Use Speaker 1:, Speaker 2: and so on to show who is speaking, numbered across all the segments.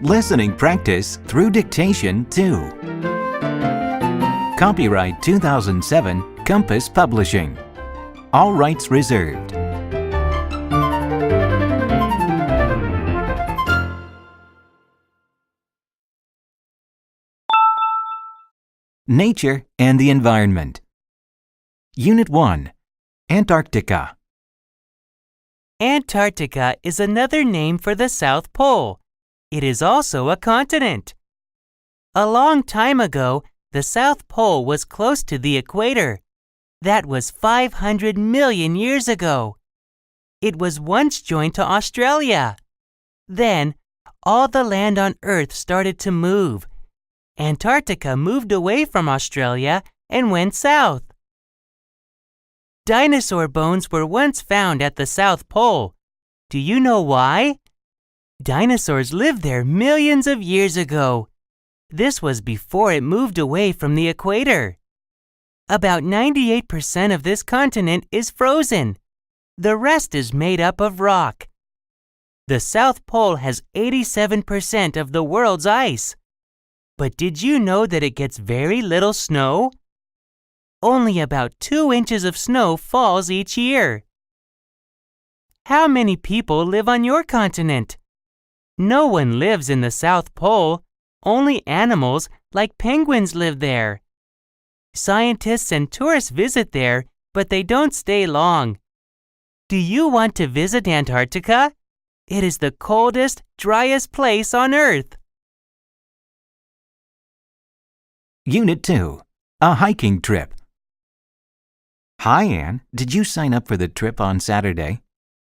Speaker 1: Listening practice through dictation 2. Copyright 2007, Compass Publishing. All rights reserved. Nature and the environment. Unit 1. Antarctica.
Speaker 2: Antarctica is another name for the South Pole. It is also a continent. A long time ago, the South Pole was close to the equator. That was 500 million years ago. It was once joined to Australia. Then, all the land on Earth started to move. Antarctica moved away from Australia and went south. Dinosaur bones were once found at the South Pole. Do you know why? Dinosaurs lived there millions of years ago. This was before it moved away from the equator. About 98% of this continent is frozen. The rest is made up of rock. The South Pole has 87% of the world's ice. But did you know that it gets very little snow? Only about 2 inches of snow falls each year. How many people live on your continent? No one lives in the South Pole. Only animals like penguins live there. Scientists and tourists visit there, but they don't stay long. Do you want to visit Antarctica? It is the coldest, driest place on Earth.
Speaker 1: Unit 2. A hiking trip. Hi, Anne. Did you sign up for the trip on Saturday?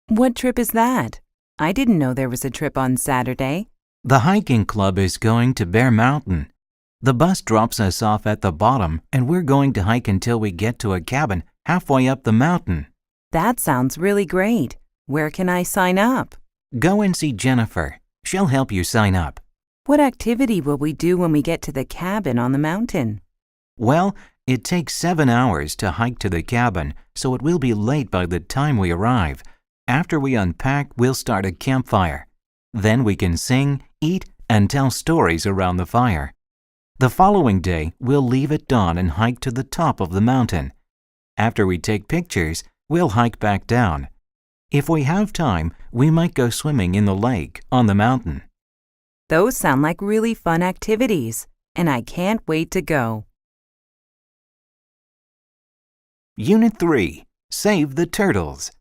Speaker 3: What trip is that? I didn't know there was a trip on Saturday.
Speaker 1: The hiking club is going to Bear Mountain. The bus drops us off at the bottom, and we're going to hike until we get to a cabin halfway up the mountain.
Speaker 3: That sounds really great. Where can I sign up?
Speaker 1: Go and see Jennifer. She'll help you sign up.
Speaker 3: What activity will we do when we get to the cabin on the mountain?
Speaker 1: Well, it takes 7 hours to hike to the cabin, so it will be late by the time we arrive. After we unpack, we'll start a campfire. Then we can sing, eat, and tell stories around the fire. The following day, we'll leave at dawn and hike to the top of the mountain. After we take pictures, we'll hike back down. If we have time, we might go swimming in the lake on the mountain.
Speaker 3: Those sound like really fun activities, and I can't wait to go.
Speaker 1: Unit 3. Save the turtles.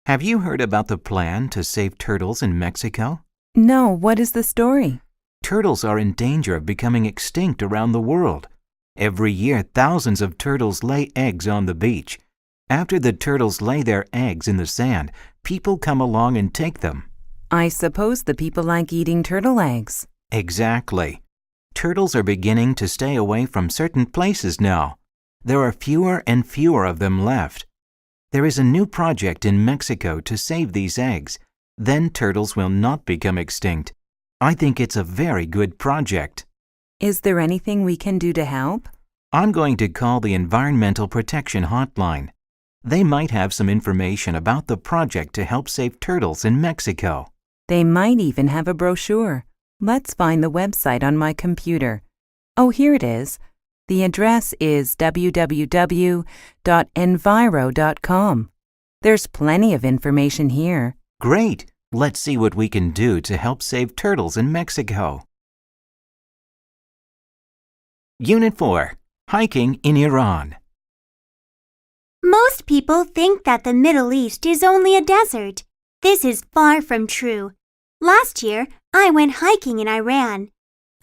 Speaker 1: Have you heard about the plan to save turtles in Mexico?
Speaker 3: No, what is the story?
Speaker 1: Turtles are in danger of becoming extinct around the world. Every year, thousands of turtles lay eggs on the beach. After the turtles lay their eggs in the sand, people come along and take them.
Speaker 3: I suppose the people like eating turtle eggs.
Speaker 1: Exactly. Turtles are beginning to stay away from certain places now. There are fewer and fewer of them left. There is a new project in Mexico to save these eggs. Then turtles will not become extinct. I think it's a very good project.
Speaker 3: Is there anything we can do to help?
Speaker 1: I'm going to call the Environmental Protection Hotline. They might have some information about the project to help save turtles in Mexico.
Speaker 3: They might even have a brochure. Let's find the website on my computer. Oh, here it is. The address is www.enviro.com. There's plenty of information here.
Speaker 1: Great! Let's see what we can do to help save turtles in Mexico. Unit 4. Hiking in Iran.
Speaker 4: Most people think that the Middle East is only a desert. This is far from true. Last year, I went hiking in Iran.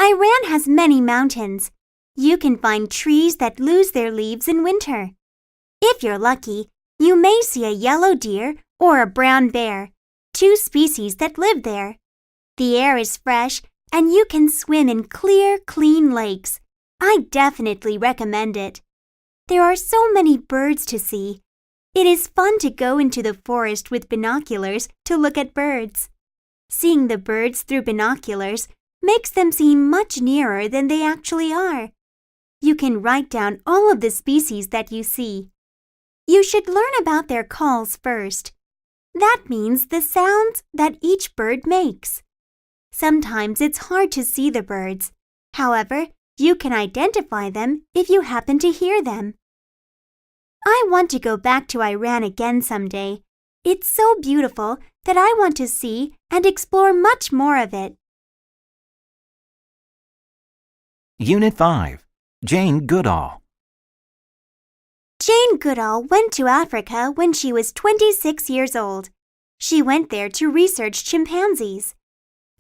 Speaker 4: Iran has many mountains. You can find trees that lose their leaves in winter. If you're lucky, you may see a yellow deer or a brown bear, 2 species that live there. The air is fresh and you can swim in clear, clean lakes. I definitely recommend it. There are so many birds to see. It is fun to go into the forest with binoculars to look at birds. Seeing the birds through binoculars makes them seem much nearer than they actually are. You can write down all of the species that you see. You should learn about their calls first. That means the sounds that each bird makes. Sometimes it's hard to see the birds. However, you can identify them if you happen to hear them. I want to go back to Iran again someday. It's so beautiful that I want to see and explore much more of it.
Speaker 1: Unit 5. Jane Goodall.
Speaker 4: Jane Goodall went to Africa when she was 26 years old. She went there to research chimpanzees.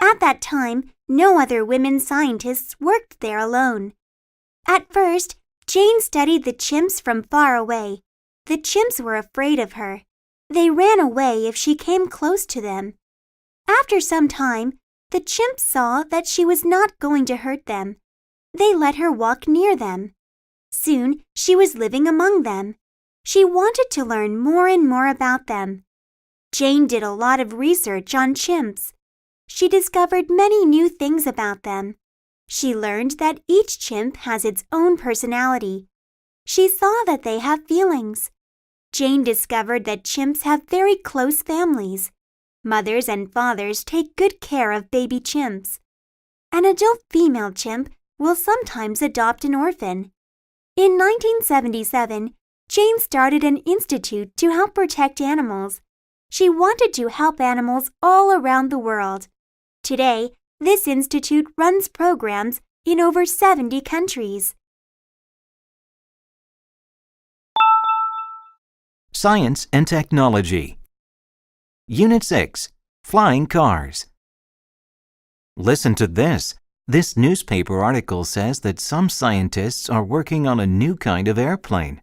Speaker 4: At that time, no other women scientists worked there alone. At first, Jane studied the chimps from far away. The chimps were afraid of her. They ran away if she came close to them. After some time, the chimps saw that she was not going to hurt them. They let her walk near them. Soon, she was living among them. She wanted to learn more and more about them. Jane did a lot of research on chimps. She discovered many new things about them. She learned that each chimp has its own personality. She saw that they have feelings. Jane discovered that chimps have very close families. Mothers and fathers take good care of baby chimps. An adult female chimp will sometimes adopt an orphan. In 1977, Jane started an institute to help protect animals. She wanted to help animals all around the world. Today, this institute runs programs in over 70 countries.
Speaker 1: Science and Technology. Unit 6. Flying Cars. Listen to this. This newspaper article says that some scientists are working on a new kind of airplane.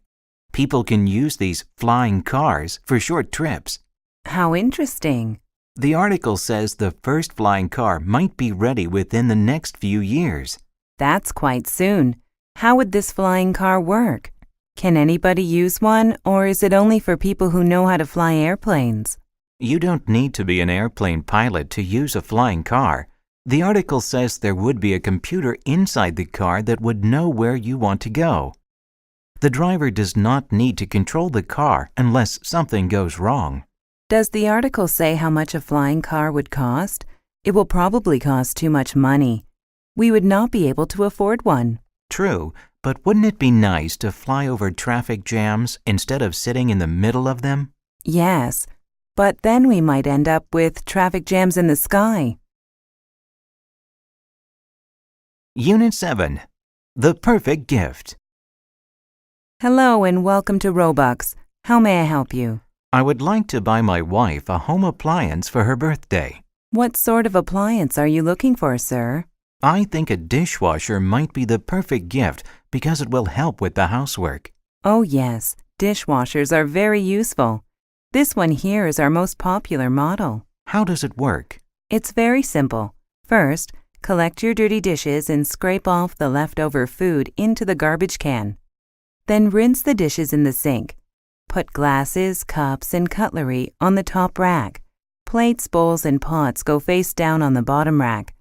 Speaker 1: People can use these flying cars for short trips.
Speaker 3: How interesting.
Speaker 1: The article says the first flying car might be ready within the next few years.
Speaker 3: That's quite soon. How would this flying car work? Can anybody use one, or is it only for people who know how to fly airplanes?
Speaker 1: You don't need to be an airplane pilot to use a flying car. The article says there would be a computer inside the car that would know where you want to go. The driver does not need to control the car unless something goes wrong.
Speaker 3: Does the article say how much a flying car would cost? It will probably cost too much money. We would not be able to afford one.
Speaker 1: True, but wouldn't it be nice to fly over traffic jams instead of sitting in the middle of them?
Speaker 3: Yes, but then we might end up with traffic jams in the sky.
Speaker 1: Unit 7. The Perfect Gift.
Speaker 3: Hello and welcome to Robux. How may I help you?
Speaker 1: I would like to buy my wife a home appliance for her birthday.
Speaker 3: What sort of appliance are you looking for, sir?
Speaker 1: I think a dishwasher might be the perfect gift because it will help with the housework.
Speaker 3: Oh yes, dishwashers are very useful. This one here is our most popular model.
Speaker 1: How does it work?
Speaker 3: It's very simple. First, collect your dirty dishes and scrape off the leftover food into the garbage can. Then rinse the dishes in the sink. Put glasses, cups, and cutlery on the top rack. Plates, bowls, and pots go face down on the bottom rack.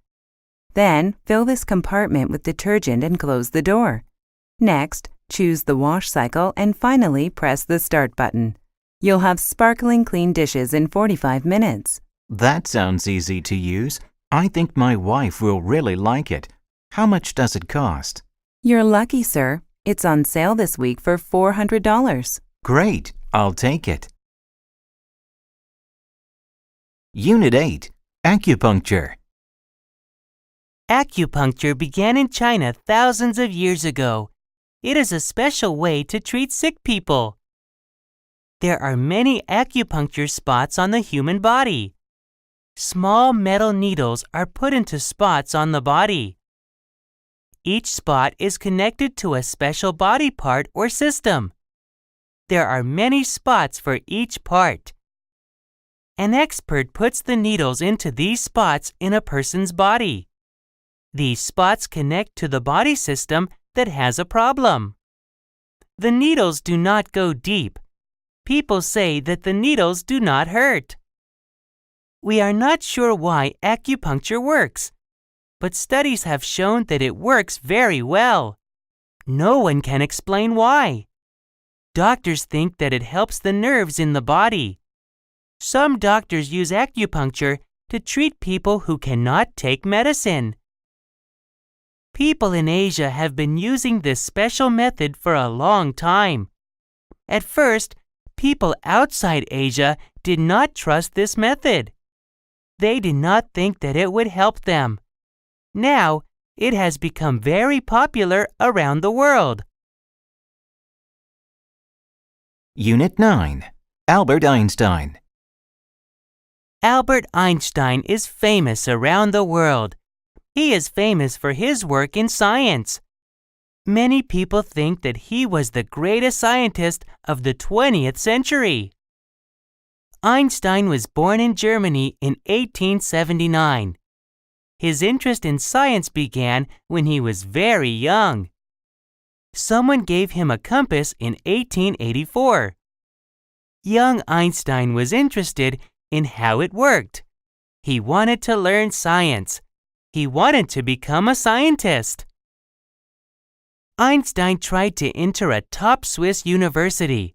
Speaker 3: Then, fill this compartment with detergent and close the door. Next, choose the wash cycle and finally press the start button. You'll have sparkling clean dishes in 45 minutes.
Speaker 1: That sounds easy to use. I think my wife will really like it. How much does it cost?
Speaker 3: You're lucky, sir. It's on sale this week for $400.
Speaker 1: Great, I'll take it. Unit 8. Acupuncture.
Speaker 2: Acupuncture began in China thousands of years ago. It is a special way to treat sick people. There are many acupuncture spots on the human body. Small metal needles are put into spots on the body. Each spot is connected to a special body part or system. There are many spots for each part. An expert puts the needles into these spots in a person's body. These spots connect to the body system that has a problem. The needles do not go deep. People say that the needles do not hurt. We are not sure why acupuncture works, but studies have shown that it works very well. No one can explain why. Doctors think that it helps the nerves in the body. Some doctors use acupuncture to treat people who cannot take medicine. People in Asia have been using this special method for a long time. At first, people outside Asia did not trust this method. They did not think that it would help them. Now, it has become very popular around the world.
Speaker 1: Unit 9. Albert Einstein.
Speaker 2: Albert Einstein is famous around the world. He is famous for his work in science. Many people think that he was the greatest scientist of the 20th century. Einstein was born in Germany in 1879. His interest in science began when he was very young. Someone gave him a compass in 1884. Young Einstein was interested in how it worked. He wanted to learn science. He wanted to become a scientist. Einstein tried to enter a top Swiss university.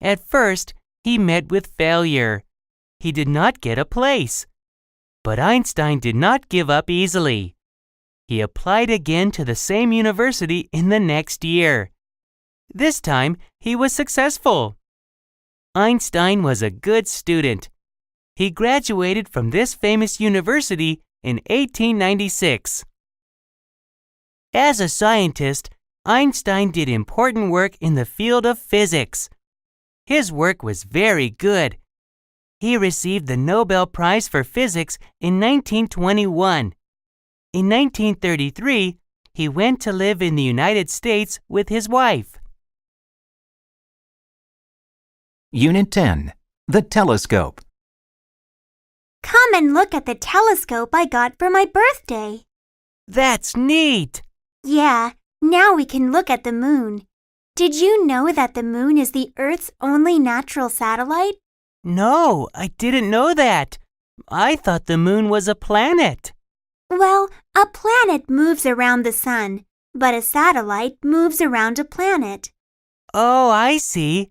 Speaker 2: At first, he met with failure. He did not get a place. But Einstein did not give up easily. He applied again to the same university in the next year. This time, he was successful. Einstein was a good student. He graduated from this famous university in 1896. As a scientist, Einstein did important work in the field of physics. His work was very good. He received the Nobel Prize for Physics in 1921. In 1933, he went to live in the United States with his wife.
Speaker 1: Unit 10. The telescope.
Speaker 4: Come and look at the telescope I got for my birthday.
Speaker 2: That's neat!
Speaker 4: Yeah, now we can look at the moon. Did you know that the moon is the Earth's only natural satellite?
Speaker 2: No, I didn't know that. I thought the moon was a planet.
Speaker 4: Well, a planet moves around the sun, but a satellite moves around a planet.
Speaker 2: Oh, I see.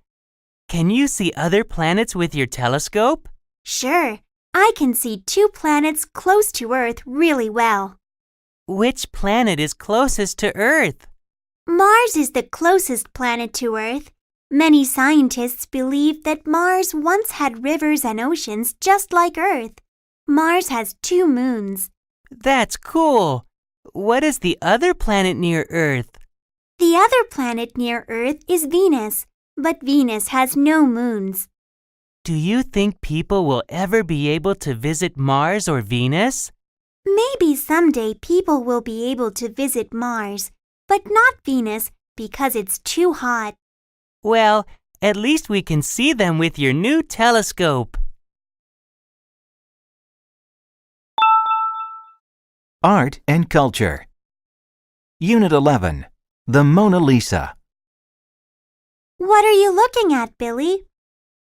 Speaker 2: Can you see other planets with your telescope?
Speaker 4: Sure, I can see 2 planets close to Earth really well.
Speaker 2: Which planet is closest to Earth?
Speaker 4: Mars is the closest planet to Earth. Many scientists believe that Mars once had rivers and oceans just like Earth. Mars has 2 moons.
Speaker 2: That's cool. What is the other planet near Earth?
Speaker 4: The other planet near Earth is Venus, but Venus has no moons.
Speaker 2: Do you think people will ever be able to visit Mars or Venus?
Speaker 4: Maybe someday people will be able to visit Mars, but not Venus because it's too hot.
Speaker 2: Well, at least we can see them with your new telescope.
Speaker 1: Art and Culture. Unit 11. The Mona Lisa.
Speaker 4: What are you looking at, Billy?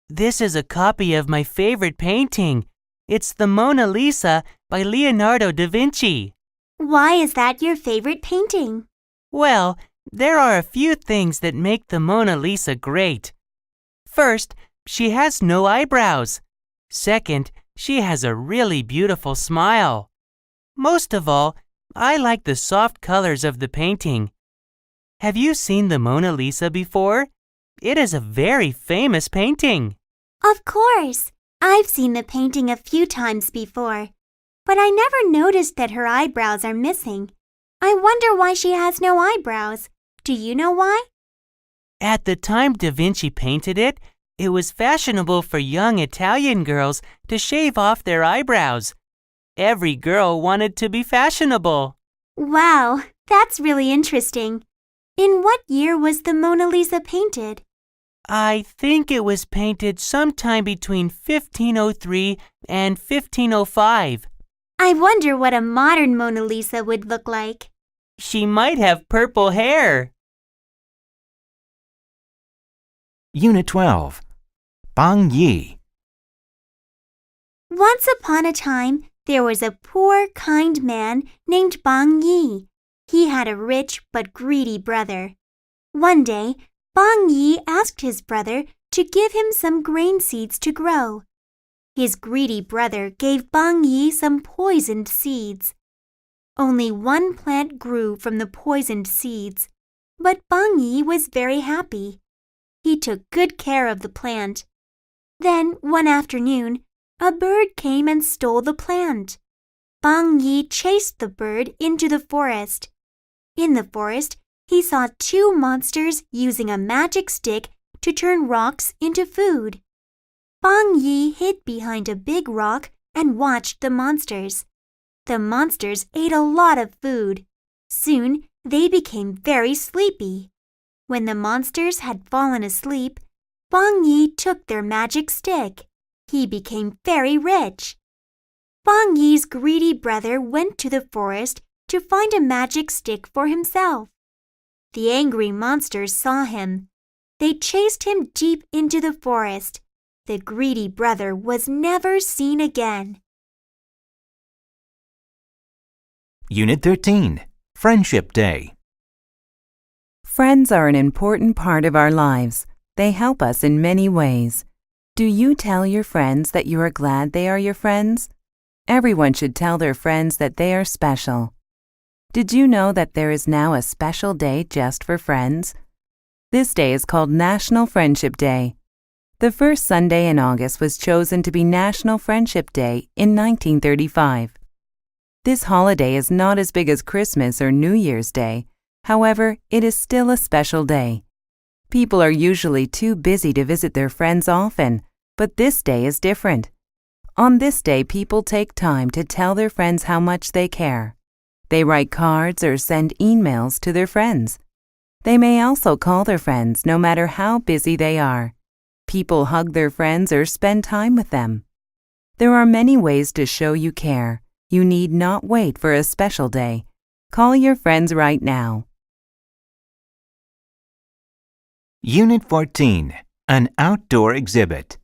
Speaker 2: This is a copy of my favorite painting. It's the Mona Lisa by Leonardo da Vinci.
Speaker 4: Why is that your favorite painting?
Speaker 2: Well, there are a few things that make the Mona Lisa great. First, she has no eyebrows. Second, she has a really beautiful smile. Most of all, I like the soft colors of the painting. Have you seen the Mona Lisa before? It is a very famous painting.
Speaker 4: Of course. I've seen the painting a few times before, but I never noticed that her eyebrows are missing. I wonder why she has no eyebrows. Do you know why?
Speaker 2: At the time Da Vinci painted it, it was fashionable for young Italian girls to shave off their eyebrows. Every girl wanted to be fashionable.
Speaker 4: Wow, that's really interesting. In what year was the Mona Lisa painted?
Speaker 2: I think it was painted sometime between 1503 and 1505.
Speaker 4: I wonder what a modern Mona Lisa would look like.
Speaker 2: She might have purple hair.
Speaker 1: Unit 12. Bang Yi.
Speaker 4: Once upon a time, there was a poor, kind man named Bang Yi. He had a rich but greedy brother. One day, Bang Yi asked his brother to give him some grain seeds to grow. His greedy brother gave Bang Yi some poisoned seeds. Only one plant grew from the poisoned seeds, but Bang Yi was very happy. He took good care of the plant. Then, one afternoon, a bird came and stole the plant. Bang Yi chased the bird into the forest. In the forest, he saw two monsters using a magic stick to turn rocks into food. Bang Yi hid behind a big rock and watched the monsters. The monsters ate a lot of food. Soon, they became very sleepy. When the monsters had fallen asleep, Bang Yi took their magic stick. He became very rich. Bang Yi's greedy brother went to the forest to find a magic stick for himself. The angry monsters saw him. They chased him deep into the forest. The greedy brother was never seen again.
Speaker 1: Unit 13. Friendship Day.
Speaker 3: Friends are an important part of our lives. They help us in many ways. Do you tell your friends that you are glad they are your friends? Everyone should tell their friends that they are special. Did you know that there is now a special day just for friends? This day is called National Friendship Day. The first Sunday in August was chosen to be National Friendship Day in 1935. This holiday is not as big as Christmas or New Year's Day. However, it is still a special day. People are usually too busy to visit their friends often, but this day is different. On this day, people take time to tell their friends how much they care. They write cards or send emails to their friends. They may also call their friends no matter how busy they are. People hug their friends or spend time with them. There are many ways to show you care. You need not wait for a special day. Call your friends right now.
Speaker 1: Unit 14. An outdoor exhibit.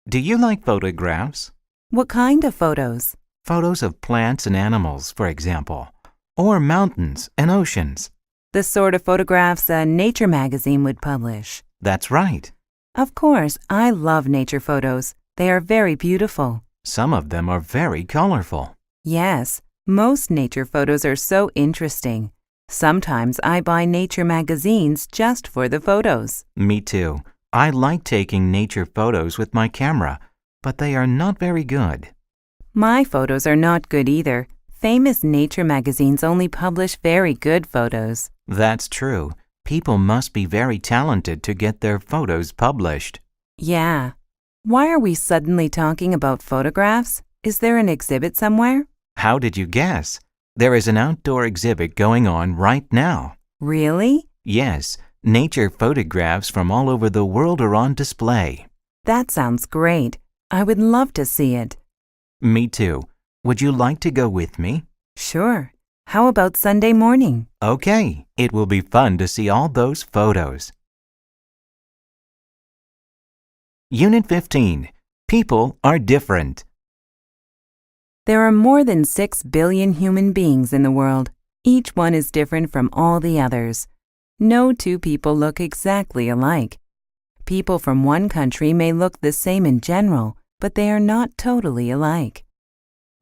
Speaker 1: Do you like photographs?
Speaker 3: What kind of photos?
Speaker 1: Photos of plants and animals, for example, or mountains and oceans.
Speaker 3: The sort of photographs a nature magazine would publish.
Speaker 1: That's right.
Speaker 3: Of course, I love nature photos. They are very beautiful.
Speaker 1: Some of them are very colorful.
Speaker 3: Yes, most nature photos are so interesting. Sometimes I buy nature magazines just for the photos.
Speaker 1: Me too. I like taking nature photos with my camera, but they are not very good.
Speaker 3: My photos are not good either. Famous nature magazines only publish very good photos.
Speaker 1: That's true. People must be very talented to get their photos published.
Speaker 3: Yeah. Why are we suddenly talking about photographs? Is there an exhibit somewhere?
Speaker 1: How did you guess? There is an outdoor exhibit going on right now.
Speaker 3: Really?
Speaker 1: Yes, nature photographs from all over the world are on display.
Speaker 3: That sounds great. I would love to see it.
Speaker 1: Me too. Would you like to go with me?
Speaker 3: Sure. How about Sunday morning?
Speaker 1: Okay, it will be fun to see all those photos. Unit 15. People are different.
Speaker 3: There are more than 6 billion human beings in the world. Each one is different from all the others. No two people look exactly alike. People from one country may look the same in general, but they are not totally alike.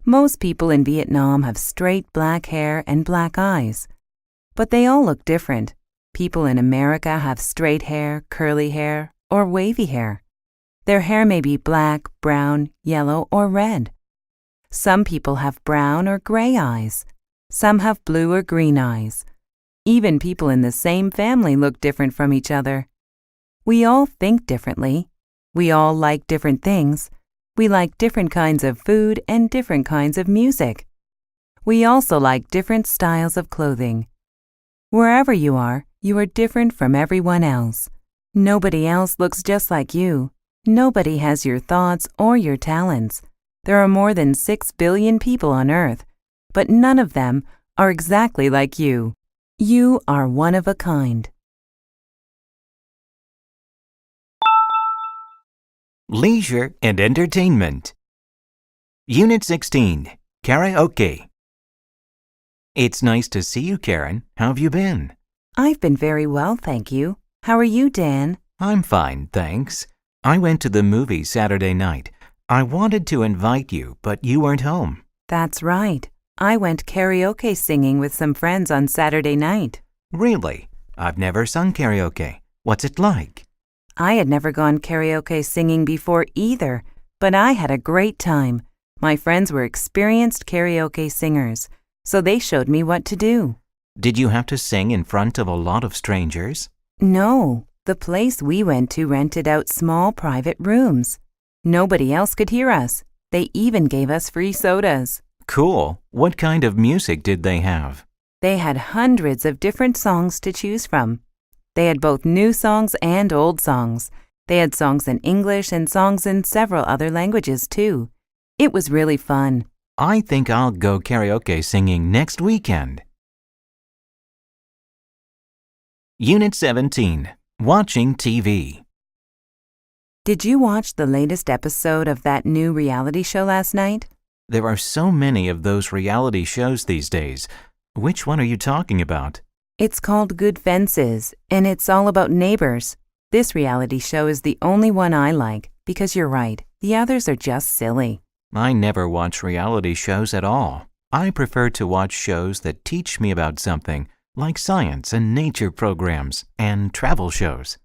Speaker 3: Most people in Vietnam have straight black hair and black eyes. But they all look different. People in America have straight hair, curly hair, or wavy hair. Their hair may be black, brown, yellow, or red. Some people have brown or gray eyes. Some have blue or green eyes. Even people in the same family look different from each other. We all think differently. We all like different things. We like different kinds of food and different kinds of music. We also like different styles of clothing. Wherever you are different from everyone else. Nobody else looks just like you. Nobody has your thoughts or your talents. There are more than 6 billion people on Earth, but none of them are exactly like you. You are one of a kind.
Speaker 1: Leisure and entertainment. Unit 16. Karaoke. It's nice to see you, Karen. How have you been?
Speaker 3: I've been very well, thank you. How are you, Dan?
Speaker 1: I'm fine, thanks. I went to the movie Saturday night. I wanted to invite you, but you weren't home.
Speaker 3: That's right. I went karaoke singing with some friends on Saturday night.
Speaker 1: Really? I've never sung karaoke. What's it like?
Speaker 3: I had never gone karaoke singing before either, but I had a great time. My friends were experienced karaoke singers, so they showed me what to do.
Speaker 1: Did you have to sing in front of a lot of strangers?
Speaker 3: No, the place we went to rented out small private rooms. Nobody else could hear us. They even gave us free sodas.
Speaker 1: Cool. What kind of music did they have?
Speaker 3: They had hundreds of different songs to choose from. They had both new songs and old songs. They had songs in English and songs in several other languages, too. It was really fun.
Speaker 1: I think I'll go karaoke singing next weekend. Unit 17. Watching TV.
Speaker 3: Did you watch the latest episode of that new reality show last night?
Speaker 1: There are so many of those reality shows these days. Which one are you talking about?
Speaker 3: It's called Good Fences, and it's all about neighbors. This reality show is the only one I like, because you're right, the others are just silly.
Speaker 1: I never watch reality shows at all. I prefer to watch shows that teach me about something, like science and nature programs and travel shows.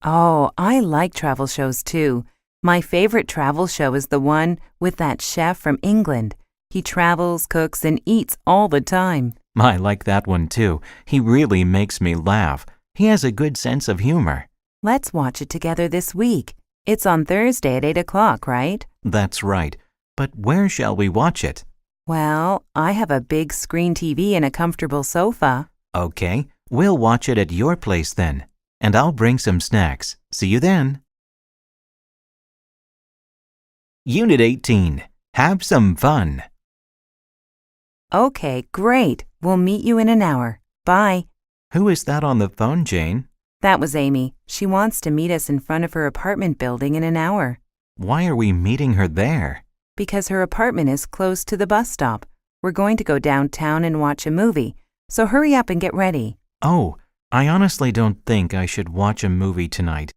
Speaker 3: Oh, I like travel shows too. My favorite travel show is the one with that chef from England. He travels, cooks, and eats all the time.
Speaker 1: I like that one too. He really makes me laugh. He has a good sense of humor.
Speaker 3: Let's watch it together this week. It's on Thursday at 8 o'clock, right?
Speaker 1: That's right. But where shall we watch it?
Speaker 3: Well, I have a big screen TV and a comfortable sofa.
Speaker 1: Okay, we'll watch it at your place then. And I'll bring some snacks. See you then. Unit 18. Have some fun.
Speaker 3: Okay, great. We'll meet you in an hour. Bye.
Speaker 1: Who is that on the phone, Jane?
Speaker 3: That was Amy. She wants to meet us in front of her apartment building in an hour.
Speaker 1: Why are we meeting her there?
Speaker 3: Because her apartment is close to the bus stop. We're going to go downtown and watch a movie, so hurry up and get ready.
Speaker 1: Oh, I honestly don't think I should watch a movie tonight.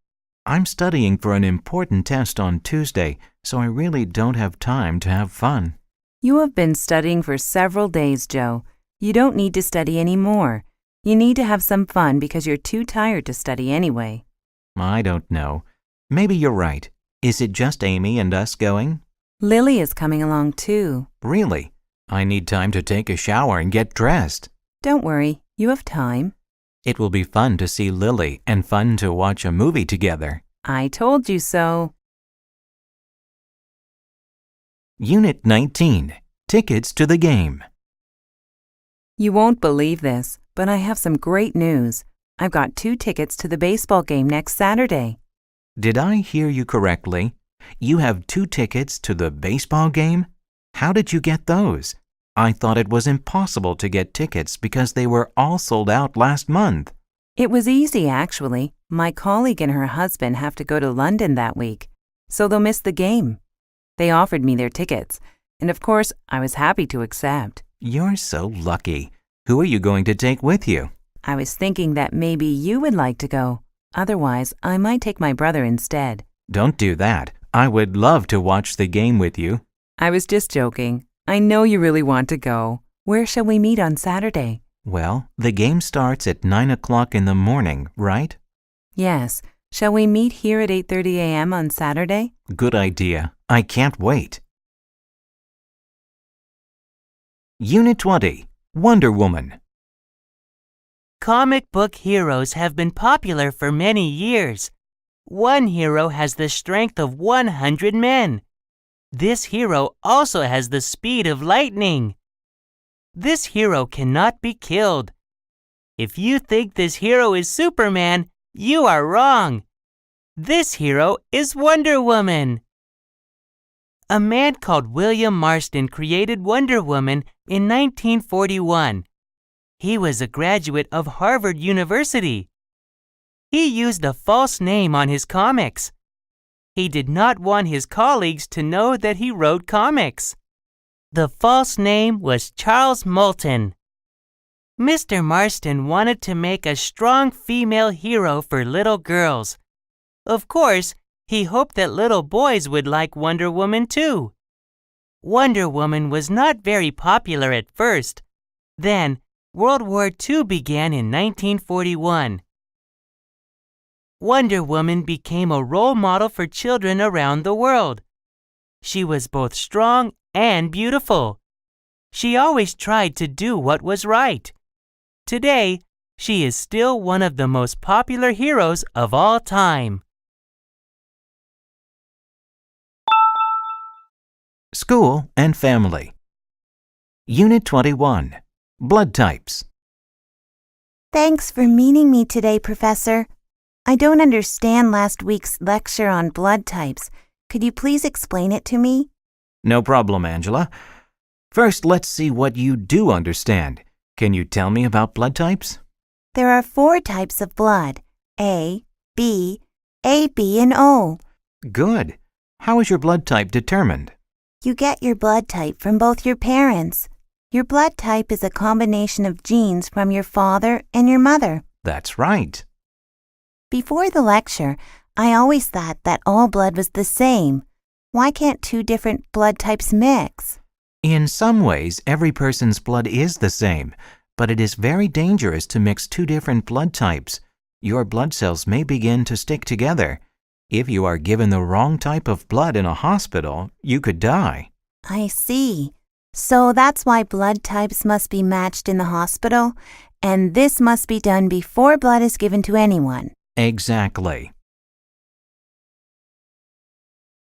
Speaker 1: I'm studying for an important test on Tuesday, so I really don't have time to have fun.
Speaker 3: You have been studying for several days, Joe. You don't need to study anymore. You need to have some fun because you're too tired to study anyway.
Speaker 1: I don't know. Maybe you're right. Is it just Amy and us going?
Speaker 3: Lily is coming along too.
Speaker 1: Really? I need time to take a shower and get dressed.
Speaker 3: Don't worry, you have time.
Speaker 1: It will be fun to see Lily and fun to watch a movie together.
Speaker 3: I told you so.
Speaker 1: Unit 19. Tickets to the game.
Speaker 3: You won't believe this, but I have some great news. I've got 2 tickets to the baseball game next Saturday.
Speaker 1: Did I hear you correctly? You have 2 tickets to the baseball game? How did you get those? I thought it was impossible to get tickets because they were all sold out last month.
Speaker 3: It was easy, actually. My colleague and her husband have to go to London that week, so they'll miss the game. They offered me their tickets, and of course, I was happy to accept.
Speaker 1: You're so lucky. Who are you going to take with you?
Speaker 3: I was thinking that maybe you would like to go. Otherwise, I might take my brother instead.
Speaker 1: Don't do that. I would love to watch the game with you.
Speaker 3: I was just joking. I know you really want to go. Where shall we meet on Saturday?
Speaker 1: Well, the game starts at 9 o'clock in the morning, right?
Speaker 3: Yes. Shall we meet here at 8:30 a.m. on Saturday?
Speaker 1: Good idea. I can't wait. Unit 20. Wonder Woman.
Speaker 2: Comic book heroes have been popular for many years. One hero has the strength of 100 men. This hero also has the speed of lightning. This hero cannot be killed. If you think this hero is Superman, you are wrong. This hero is Wonder Woman. A man called William Marston created Wonder Woman in 1941. He was a graduate of Harvard University. He used a false name on his comics. He did not want his colleagues to know that he wrote comics. The false name was Charles Moulton. Mr. Marston wanted to make a strong female hero for little girls. Of course, He hoped that little boys would like Wonder Woman too. Wonder Woman was not very popular at first. Then, World War II began in 1941. Wonder Woman became a role model for children around the world. She was both strong and beautiful. She always tried to do what was right. Today, she is still one of the most popular heroes of all time.
Speaker 1: School and Family. Unit 21. Blood Types.
Speaker 5: Thanks for meeting me today, Professor. I don't understand last week's lecture on blood types. Could you please explain it to me?
Speaker 1: No problem, Angela. First, let's see what you do understand. Can you tell me about blood types?
Speaker 5: There are 4 types of blood: A, B, AB, and O.
Speaker 1: Good. How is your blood type determined?
Speaker 5: You get your blood type from both your parents. Your blood type is a combination of genes from your father and your mother.
Speaker 1: That's right.
Speaker 5: Before the lecture, I always thought that all blood was the same. Why can't 2 different blood types mix?
Speaker 1: In some ways, every person's blood is the same, but it is very dangerous to mix 2 different blood types. Your blood cells may begin to stick together. If you are given the wrong type of blood in a hospital, you could die.
Speaker 5: I see. So that's why blood types must be matched in the hospital, and this must be done before blood is given to anyone.
Speaker 1: Exactly.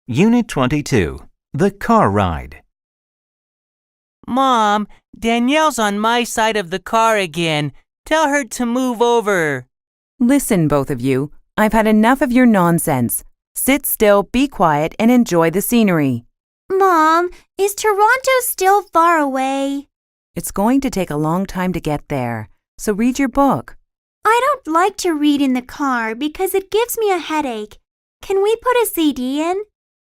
Speaker 1: Unit 22. The Car Ride.
Speaker 2: Mom, Danielle's on my side of the car again. Tell her to move over.
Speaker 3: Listen, both of you. I've had enough of your nonsense. Sit still, be quiet, and enjoy the scenery.
Speaker 4: Mom, is Toronto still far away?
Speaker 3: It's going to take a long time to get there, so read your book.
Speaker 4: I don't like to read in the car because it gives me a headache. Can we put a CD in?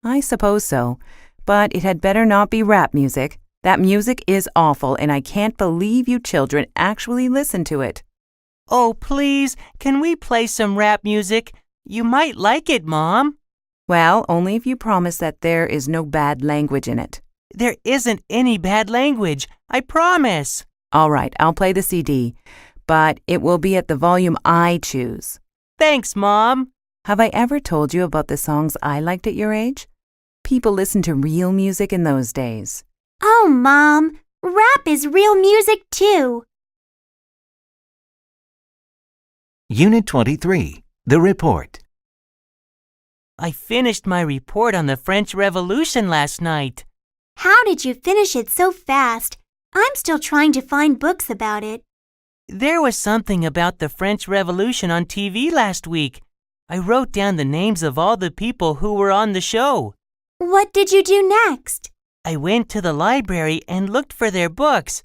Speaker 3: I suppose so, but it had better not be rap music. That music is awful, and I can't believe you children actually listen to it.
Speaker 2: Oh, please, can we play some rap music? You might like it, Mom.
Speaker 3: Well, only if you promise that there is no bad language in it.
Speaker 2: There isn't any bad language, I promise.
Speaker 3: All right, I'll play the CD, but it will be at the volume I choose.
Speaker 2: Thanks, Mom.
Speaker 3: Have I ever told you about the songs I liked at your age? People listened to real music in those days.
Speaker 4: Oh, Mom, rap is real music too.
Speaker 1: Unit 23. The Report.
Speaker 2: I finished my report on the French Revolution last night.
Speaker 4: How did you finish it so fast? I'm still trying to find books about it.
Speaker 2: There was something about the French Revolution on TV last week. I wrote down the names of all the people who were on the show.
Speaker 4: What did you do next?
Speaker 2: I went to the library and looked for their books.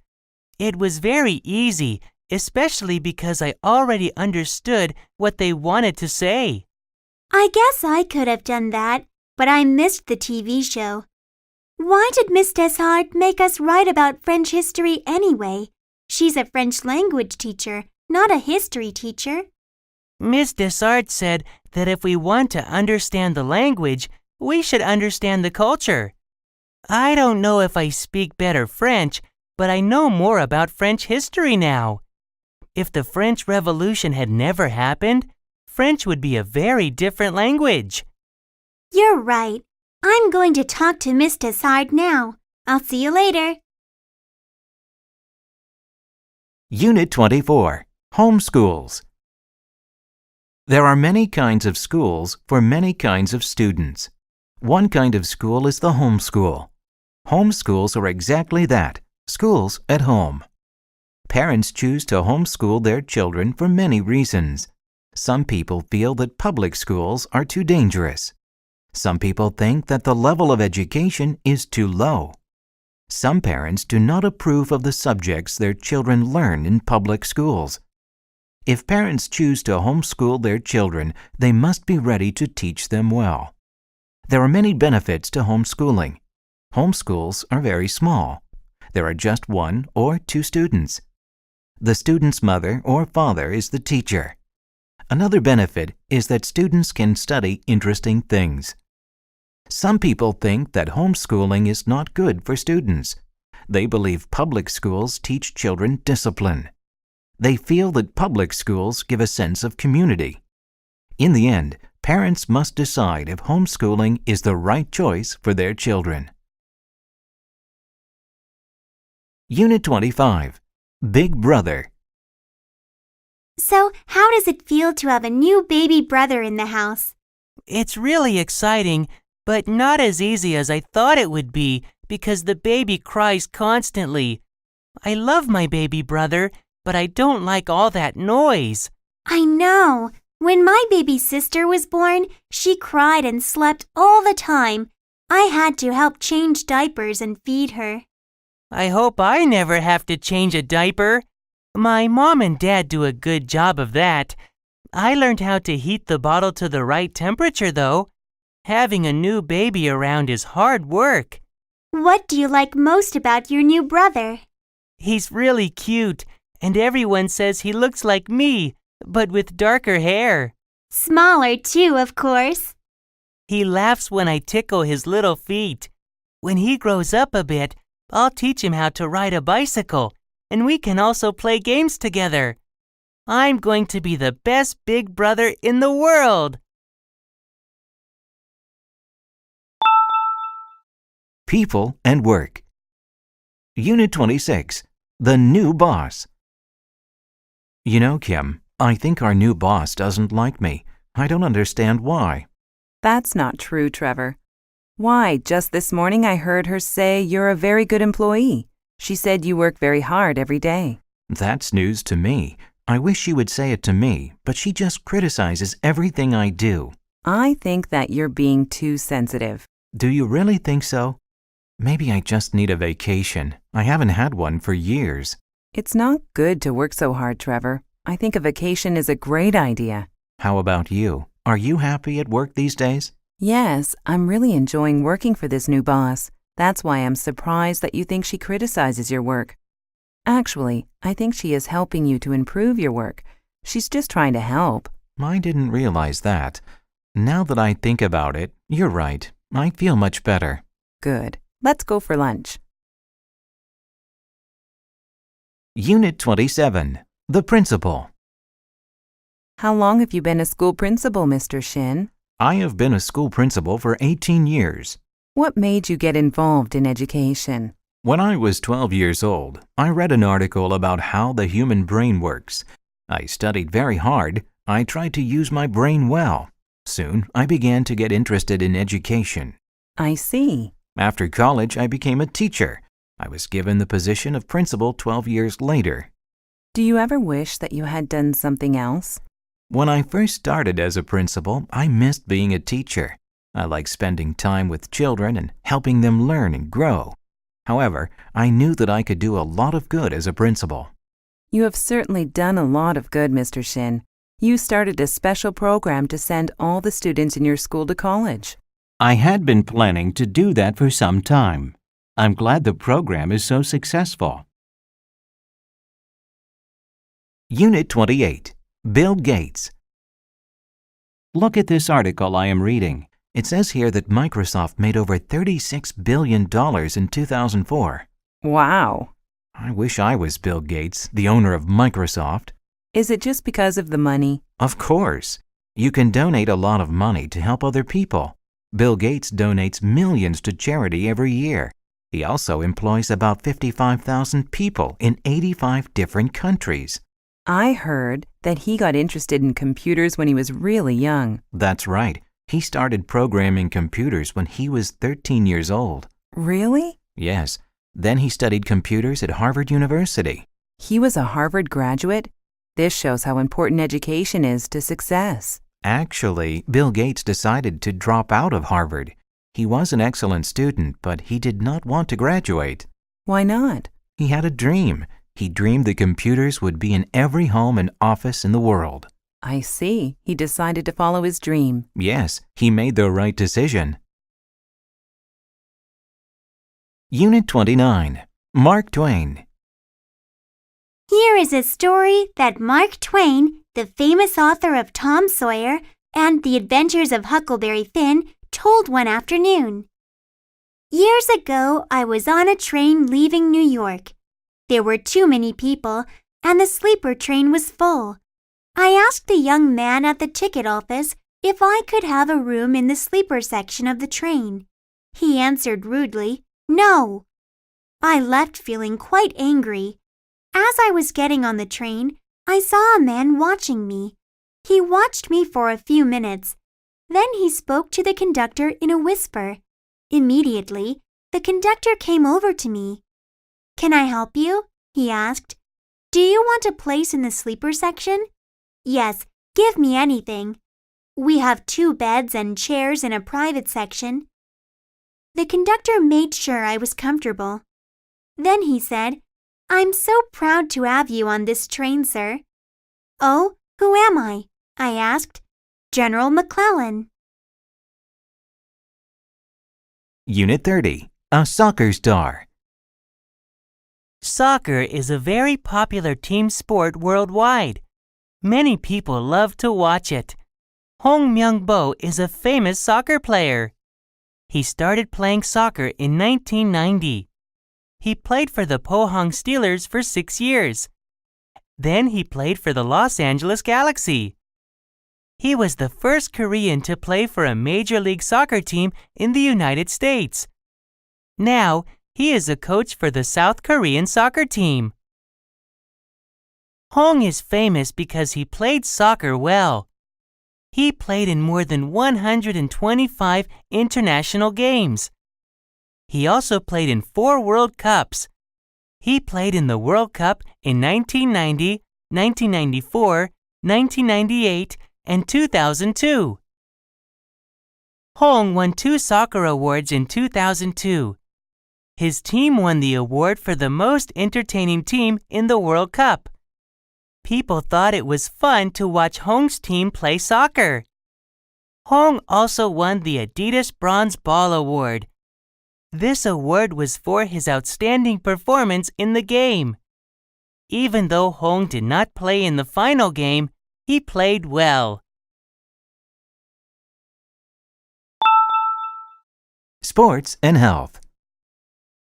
Speaker 2: It was very easy, especially because I already understood what they wanted to say.
Speaker 4: I guess I could have done that, but I missed the TV show. Why did Miss Deshart make us write about French history anyway? She's a French language teacher, not a history teacher.
Speaker 2: Miss Deshart said that if we want to understand the language, we should understand the culture. I don't know if I speak better French, but I know more about French history now. If the French Revolution had never happened, French would be a very different language.
Speaker 4: You're right. I'm going to talk to Miss Deshart now. I'll see you later.
Speaker 1: Unit 24. Homeschools. There are many kinds of schools for many kinds of students. One kind of school is the homeschool. Homeschools are exactly that, schools at home. Parents choose to homeschool their children for many reasons. Some people feel that public schools are too dangerous. Some people think that the level of education is too low. Some parents do not approve of the subjects their children learn in public schools. If parents choose to homeschool their children, they must be ready to teach them well. There are many benefits to homeschooling. Homeschools are very small. There are just 1 or 2 students. The student's mother or father is the teacher. Another benefit is that students can study interesting things. Some people think that homeschooling is not good for students. They believe public schools teach children discipline. They feel that public schools give a sense of community. In the end, parents must decide if homeschooling is the right choice for their children. Unit 25. Big Brother.
Speaker 4: So, how does it feel to have a new baby brother in the house?
Speaker 2: It's really exciting, but not as easy as I thought it would be because the baby cries constantly. I love my baby brother, but I don't like all that noise.
Speaker 4: I know. When my baby sister was born, she cried and slept all the time. I had to help change diapers and feed her.
Speaker 2: I hope I never have to change a diaper. My mom and dad do a good job of that. I learned how to heat the bottle to the right temperature, though. Having a new baby around is hard work.
Speaker 4: What do you like most about your new brother?
Speaker 2: He's really cute, and everyone says he looks like me, but with darker hair.
Speaker 4: Smaller, too, of course.
Speaker 2: He laughs when I tickle his little feet. When he grows up a bit, I'll teach him how to ride a bicycle, and we can also play games together. I'm going to be the best big brother in the world.
Speaker 1: People and Work. Unit 26. The New Boss. You know, Kim, I think our new boss doesn't like me. I don't understand why.
Speaker 3: That's not true, Trevor. Why, just this morning I heard her say you're a very good employee. She said you work very hard every day.
Speaker 1: That's news to me. I wish she would say it to me, but she just criticizes everything I do.
Speaker 3: I think that you're being too sensitive.
Speaker 1: Do you really think so? Maybe I just need a vacation. I haven't had one for years.
Speaker 3: It's not good to work so hard, Trevor. I think a vacation is a great idea.
Speaker 1: How about you? Are you happy at work these days?
Speaker 3: Yes, I'm really enjoying working for this new boss. That's why I'm surprised that you think she criticizes your work. Actually, I think she is helping you to improve your work. She's just trying to help.
Speaker 1: I didn't realize that. Now that I think about it, you're right. I feel much better.
Speaker 3: Good. Let's go for lunch.
Speaker 1: Unit 27. The Principal.
Speaker 3: How long have you been a school principal, Mr. Shin?
Speaker 1: I have been a school principal for 18 years.
Speaker 3: What made you get involved in education?
Speaker 1: When I was 12 years old, I read an article about how the human brain works. I studied very hard. I tried to use my brain well. Soon, I began to get interested in education.
Speaker 3: I see.
Speaker 1: After college, I became a teacher. I was given the position of principal 12 years later.
Speaker 3: Do you ever wish that you had done something else?
Speaker 1: When I first started as a principal, I missed being a teacher. I liked spending time with children and helping them learn and grow. However, I knew that I could do a lot of good as a principal.
Speaker 3: You have certainly done a lot of good, Mr. Shin. You started a special program to send all the students in your school to college.
Speaker 1: I had been planning to do that for some time. I'm glad the program is so successful. Unit 28. Bill Gates. Look at this article I am reading. It says here that Microsoft made over $36 billion in 2004.
Speaker 3: Wow.
Speaker 1: I wish I was Bill Gates, the owner of Microsoft.
Speaker 3: Is it just because of the money?
Speaker 1: Of course. You can donate a lot of money to help other people. Bill Gates donates millions to charity every year. He also employs about 55,000 people in 85 different countries.
Speaker 3: I heard that he got interested in computers when he was really young.
Speaker 1: That's right. He started programming computers when he was 13 years old.
Speaker 3: Really?
Speaker 1: Yes. Then he studied computers at Harvard University.
Speaker 3: He was a Harvard graduate? This shows how important education is to success.
Speaker 1: Actually, Bill Gates decided to drop out of Harvard. He was an excellent student, but he did not want to graduate.
Speaker 3: Why not?
Speaker 1: He had a dream. He dreamed the computers would be in every home and office in the world.
Speaker 3: I see. He decided to follow his dream.
Speaker 1: Yes, he made the right decision. Unit 29. Mark Twain.
Speaker 4: Here is a story that Mark Twain, the famous author of Tom Sawyer and The Adventures of Huckleberry Finn, told one afternoon. Years ago, I was on a train leaving New York. There were too many people, and the sleeper train was full. I asked the young man at the ticket office if I could have a room in the sleeper section of the train. He answered rudely, "No." I left feeling quite angry. As I was getting on the train, I saw a man watching me. He watched me for a few minutes. Then he spoke to the conductor in a whisper. Immediately, the conductor came over to me. "Can I help you?" he asked. "Do you want a place in the sleeper section?" "Yes, give me anything. We have 2 beds and chairs in a private section." The conductor made sure I was comfortable. Then he said, "I'm so proud to have you on this train, sir." "Oh, who am I?" I asked. "General McClellan."
Speaker 1: Unit 30. A soccer star.
Speaker 2: Soccer is a very popular team sport worldwide. Many people love to watch it. Hong Myung-bo is a famous soccer player. He started playing soccer in 1990. He played for the Pohang Steelers for 6 years. Then he played for the Los Angeles Galaxy. He was the first Korean to play for a Major League Soccer team in the United States. Now, he is a coach for the South Korean soccer team. Hong is famous because he played soccer well. He played in more than 125 international games. He also played in 4 World Cups. He played in the World Cup in 1990, 1994, 1998, and 2002. Hong won 2 soccer awards in 2002. His team won the award for the most entertaining team in the World Cup. People thought it was fun to watch Hong's team play soccer. Hong also won the Adidas Bronze Ball Award. This award was for his outstanding performance in the game. Even though Hong did not play in the final game, he played well.
Speaker 1: Sports and health.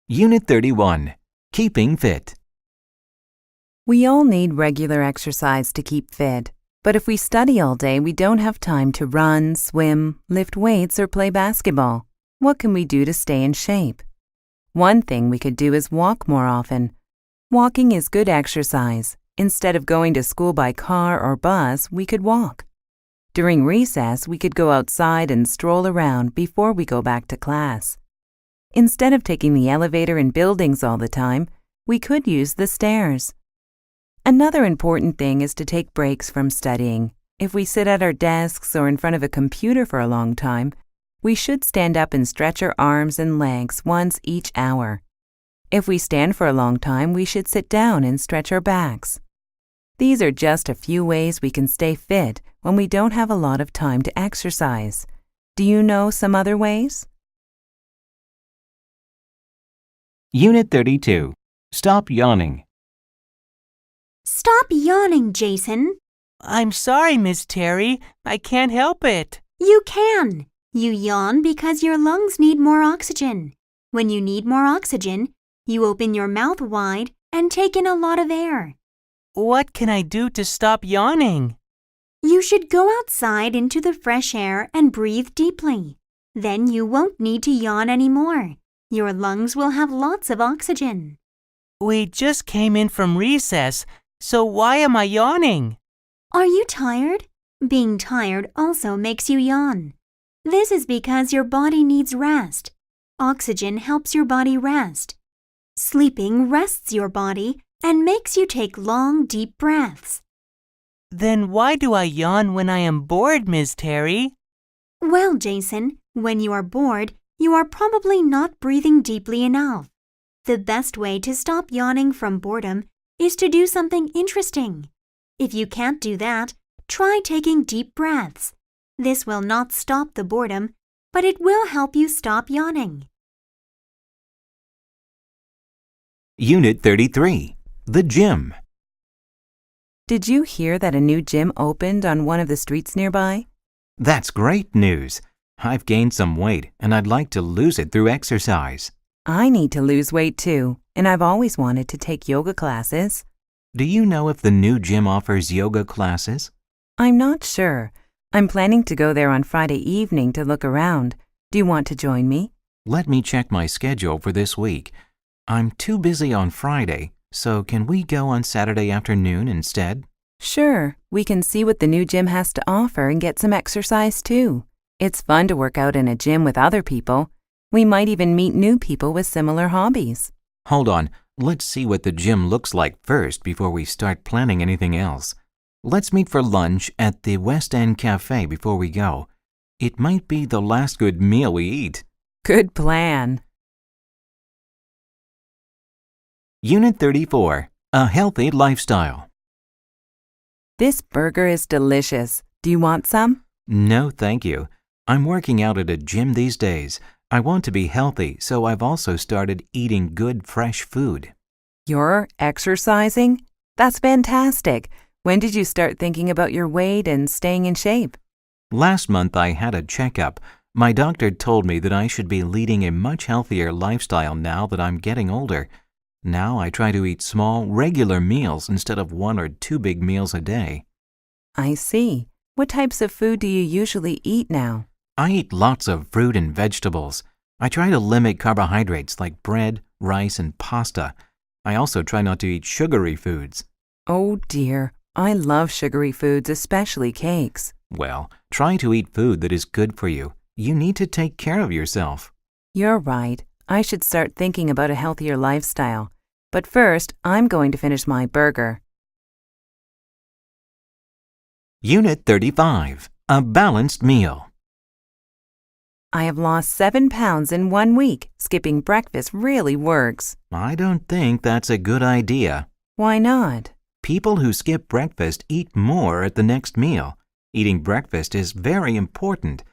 Speaker 1: Unit 31. Keeping fit.
Speaker 3: We all need regular exercise to keep fit, but if we study all day, we don't have time to run, swim, lift weights, or play basketball. What can we do to stay in shape? One thing we could do is walk more often. Walking is good exercise. Instead of going to school by car or bus, we could walk. During recess, we could go outside and stroll around before we go back to class. Instead of taking the elevator in buildings all the time, we could use the stairs. Another important thing is to take breaks from studying. If we sit at our desks or in front of a computer for a long time, we should stand up and stretch our arms and legs once each hour. If we stand for a long time, we should sit down and stretch our backs. These are just a few ways we can stay fit when we don't have a lot of time to exercise. Do you know some other ways?
Speaker 1: Unit 32. Stop yawning.
Speaker 4: "Stop yawning, Jason."
Speaker 2: I'm sorry, Miss Terry. I can't help it.
Speaker 4: "You can. You yawn because your lungs need more oxygen. When you need more oxygen, you open your mouth wide and take in a lot of air.
Speaker 2: What can I do to stop yawning?
Speaker 4: You should go outside into the fresh air and breathe deeply. Then you won't need to yawn anymore. Your lungs will have lots of oxygen."
Speaker 2: We just came in from recess, so why am I yawning?
Speaker 4: Are you tired? Being tired also makes you yawn. This is because your body needs rest. Oxygen helps your body rest. Sleeping rests your body and makes you take long, deep breaths.
Speaker 2: Then why do I yawn when I am bored, Miss Terry?
Speaker 4: Well, Jason, when you are bored, you are probably not breathing deeply enough. The best way to stop yawning from boredom is to do something interesting. If you can't do that, try taking deep breaths. This will not stop the boredom, but it will help you stop yawning.
Speaker 1: Unit 33. The gym.
Speaker 3: Did you hear that a new gym opened on one of the streets nearby?
Speaker 1: That's great news. I've gained some weight and I'd like to lose it through exercise.
Speaker 3: I need to lose weight too, and I've always wanted to take yoga classes.
Speaker 1: Do you know if the new gym offers yoga classes?
Speaker 3: I'm not sure. I'm planning to go there on Friday evening to look around. Do you want to join me?
Speaker 1: Let me check my schedule for this week. I'm too busy on Friday, so can we go on Saturday afternoon instead?
Speaker 3: Sure, we can see what the new gym has to offer and get some exercise too. It's fun to work out in a gym with other people. We might even meet new people with similar hobbies.
Speaker 1: Hold on, let's see what the gym looks like first before we start planning anything else. Let's meet for lunch at the West End Cafe before we go. It might be the last good meal we eat.
Speaker 3: Good plan.
Speaker 1: Unit 34, A Healthy Lifestyle.
Speaker 3: This burger is delicious. Do you want some?
Speaker 1: No, thank you. I'm working out at a gym these days. I want to be healthy, so I've also started eating good, fresh food.
Speaker 3: You're exercising? That's fantastic. When did you start thinking about your weight and staying in shape?
Speaker 1: Last month I had a checkup. My doctor told me that I should be leading a much healthier lifestyle now that I'm getting older. Now I try to eat small, regular meals instead of 1 or 2 big meals a day.
Speaker 3: I see. What types of food do you usually eat now?
Speaker 1: I eat lots of fruit and vegetables. I try to limit carbohydrates like bread, rice, and pasta. I also try not to eat sugary foods.
Speaker 3: Oh dear, I love sugary foods, especially cakes.
Speaker 1: Well, try to eat food that is good for you. You need to take care of yourself.
Speaker 3: You're right. I should start thinking about a healthier lifestyle. But first, I'm going to finish my burger.
Speaker 1: Unit 35, A Balanced Meal.
Speaker 3: I have lost 7 pounds in 1 week. Skipping breakfast really works.
Speaker 1: I don't think that's a good idea.
Speaker 3: Why not?
Speaker 1: People who skip breakfast eat more at the next meal. Eating breakfast is very important.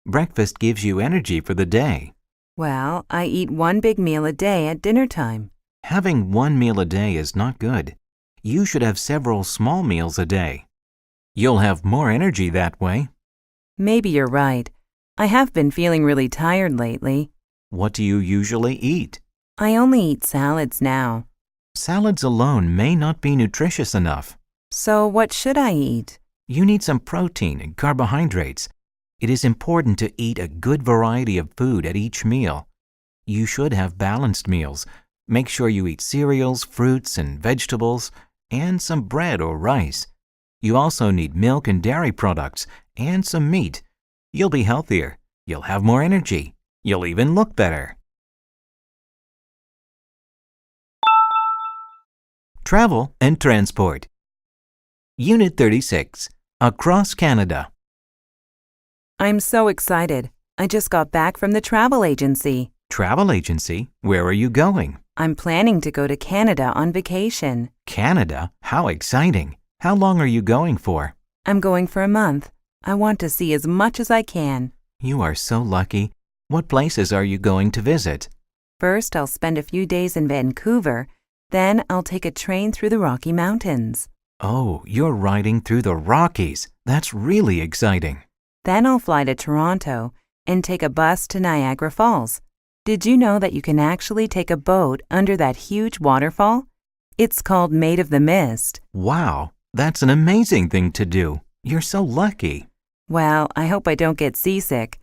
Speaker 1: Breakfast gives you energy for the day.
Speaker 3: Well, I eat 1 big meal a day at dinner time.
Speaker 1: Having 1 meal a day is not good. You should have several small meals a day. You'll have more energy that way.
Speaker 3: Maybe you're right. I have been feeling really tired lately.
Speaker 1: What do you usually eat?
Speaker 3: I only eat salads now.
Speaker 1: Salads alone may not be nutritious enough.
Speaker 3: So what should I eat?
Speaker 1: You need some protein and carbohydrates. It is important to eat a good variety of food at each meal. You should have balanced meals. Make sure you eat cereals, fruits, and vegetables, and some bread or rice. You also need milk and dairy products, and some meat. You'll be healthier. You'll have more energy. You'll even look better. Travel and Transport. Unit 36, Across Canada.
Speaker 3: I'm so excited. I just got back from the travel agency.
Speaker 1: Travel agency? Where are you going?
Speaker 3: I'm planning to go to Canada on vacation.
Speaker 1: Canada? How exciting! How long are you going for?
Speaker 3: I'm going for a month. I want to see as much as I can.
Speaker 1: You are so lucky. What places are you going to visit?
Speaker 3: First, I'll spend a few days in Vancouver. Then I'll take a train through the Rocky Mountains.
Speaker 1: Oh, you're riding through the Rockies. That's really exciting.
Speaker 3: Then I'll fly to Toronto and take a bus to Niagara Falls. Did you know that you can actually take a boat under that huge waterfall? It's called Maid of the Mist.
Speaker 1: Wow, that's an amazing thing to do. You're so lucky.
Speaker 3: Well, I hope I don't get seasick.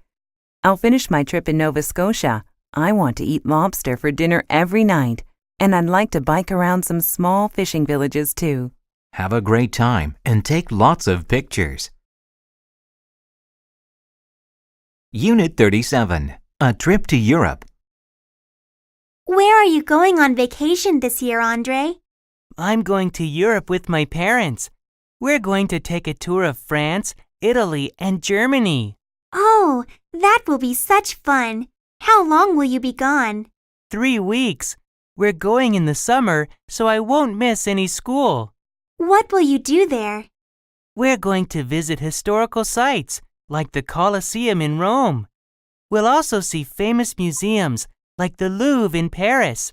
Speaker 3: I'll finish my trip in Nova Scotia. I want to eat lobster for dinner every night, and I'd like to bike around some small fishing villages too.
Speaker 1: Have a great time and take lots of pictures. Unit 37, A Trip to Europe.
Speaker 4: Where are you going on vacation this year, Andre?
Speaker 2: I'm going to Europe with my parents. We're going to take a tour of France, Italy, and Germany.
Speaker 4: Oh, that will be such fun. How long will you be gone?
Speaker 2: 3 weeks. We're going in the summer, so I won't miss any school.
Speaker 4: What will you do there?
Speaker 2: We're going to visit historical sites, like the Colosseum in Rome. We'll also see famous museums, like the Louvre in Paris.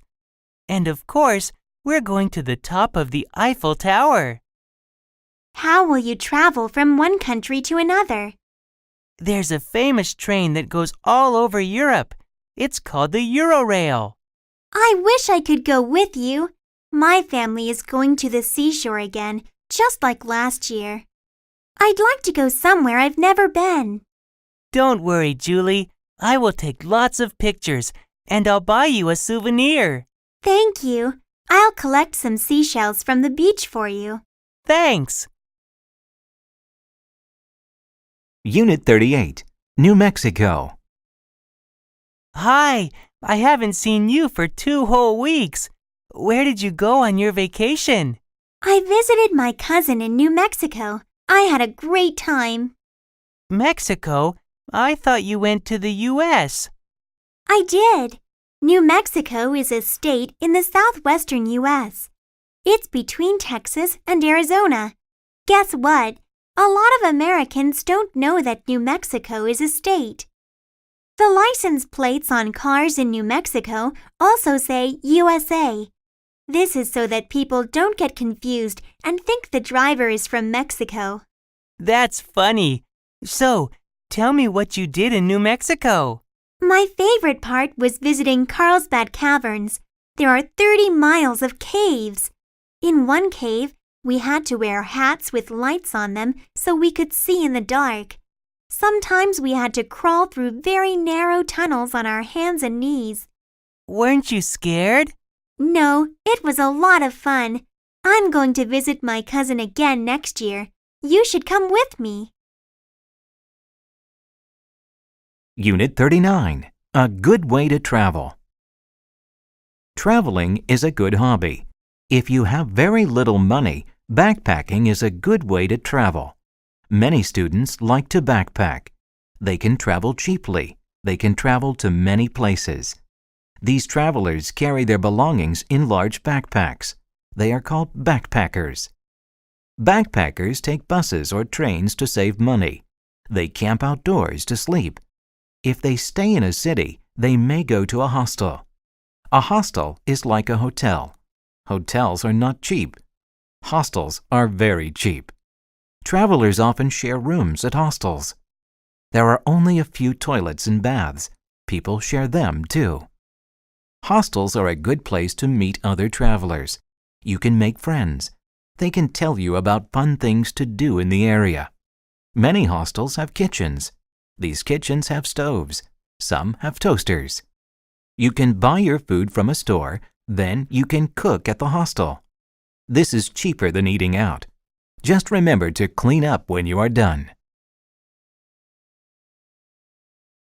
Speaker 2: And of course, we're going to the top of the Eiffel Tower.
Speaker 4: How will you travel from one country to another?
Speaker 2: There's a famous train that goes all over Europe. It's called the Eurorail.
Speaker 4: I wish I could go with you. My family is going to the seashore again, just like last year. I'd like to go somewhere I've never been.
Speaker 2: Don't worry, Julie. I will take lots of pictures, and I'll buy you a souvenir.
Speaker 4: Thank you. I'll collect some seashells from the beach for you.
Speaker 2: Thanks.
Speaker 1: Unit 38, New Mexico.
Speaker 2: Hi, I haven't seen you for 2 whole weeks. Where did you go on your vacation?
Speaker 4: I visited my cousin in New Mexico. I had a great time.
Speaker 2: Mexico? I thought you went to the U.S.
Speaker 4: I did. New Mexico is a state in the southwestern U.S. It's between Texas and Arizona. Guess what? A lot of Americans don't know that New Mexico is a state. The license plates on cars in New Mexico also say USA. This is so that people don't get confused and think the driver is from Mexico.
Speaker 2: That's funny. So, tell me what you did in New Mexico.
Speaker 4: My favorite part was visiting Carlsbad Caverns. There are 30 miles of caves. In one cave, we had to wear hats with lights on them so we could see in the dark. Sometimes we had to crawl through very narrow tunnels on our hands and knees.
Speaker 2: Weren't you scared?
Speaker 4: No, it was a lot of fun. I'm going to visit my cousin again next year. You should come with me.
Speaker 1: Unit 39, A Good Way to Travel. Traveling is a good hobby. If you have very little money, backpacking is a good way to travel. Many students like to backpack. They can travel cheaply. They can travel to many places. These travelers carry their belongings in large backpacks. They are called backpackers. Backpackers take buses or trains to save money. They camp outdoors to sleep. If they stay in a city, they may go to a hostel. A hostel is like a hotel. Hotels are not cheap. Hostels are very cheap. Travelers often share rooms at hostels. There are only a few toilets and baths. People share them too. Hostels are a good place to meet other travelers. You can make friends. They can tell you about fun things to do in the area. Many hostels have kitchens. These kitchens have stoves. Some have toasters. You can buy your food from a store, then you can cook at the hostel. This is cheaper than eating out. Just remember to clean up when you are done.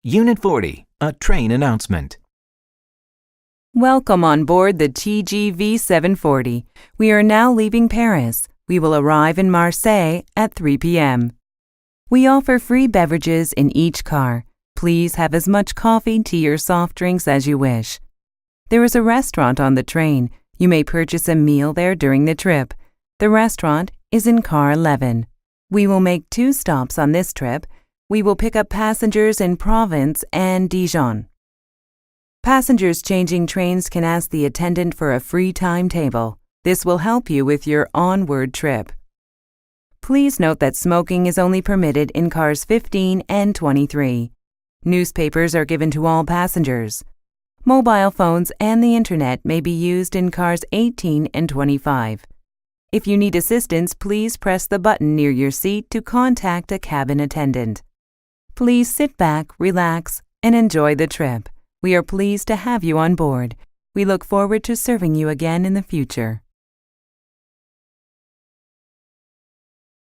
Speaker 1: Unit 40, A Train Announcement.
Speaker 3: Welcome on board the TGV 740. We are now leaving Paris. We will arrive in Marseille at 3 p.m. We offer free beverages in each car. Please have as much coffee, tea, or soft drinks as you wish. There is a restaurant on the train. You may purchase a meal there during the trip. The restaurant is in car 11. We will make 2 stops on this trip. We will pick up passengers in Provence and Dijon. Passengers changing trains can ask the attendant for a free timetable. This will help you with your onward trip. Please note that smoking is only permitted in cars 15 and 23. Newspapers are given to all passengers. Mobile phones and the internet may be used in cars 18 and 25. If you need assistance, please press the button near your seat to contact a cabin attendant. Please sit back, relax, and enjoy the trip. We are pleased to have you on board. We look forward to serving you again in the future.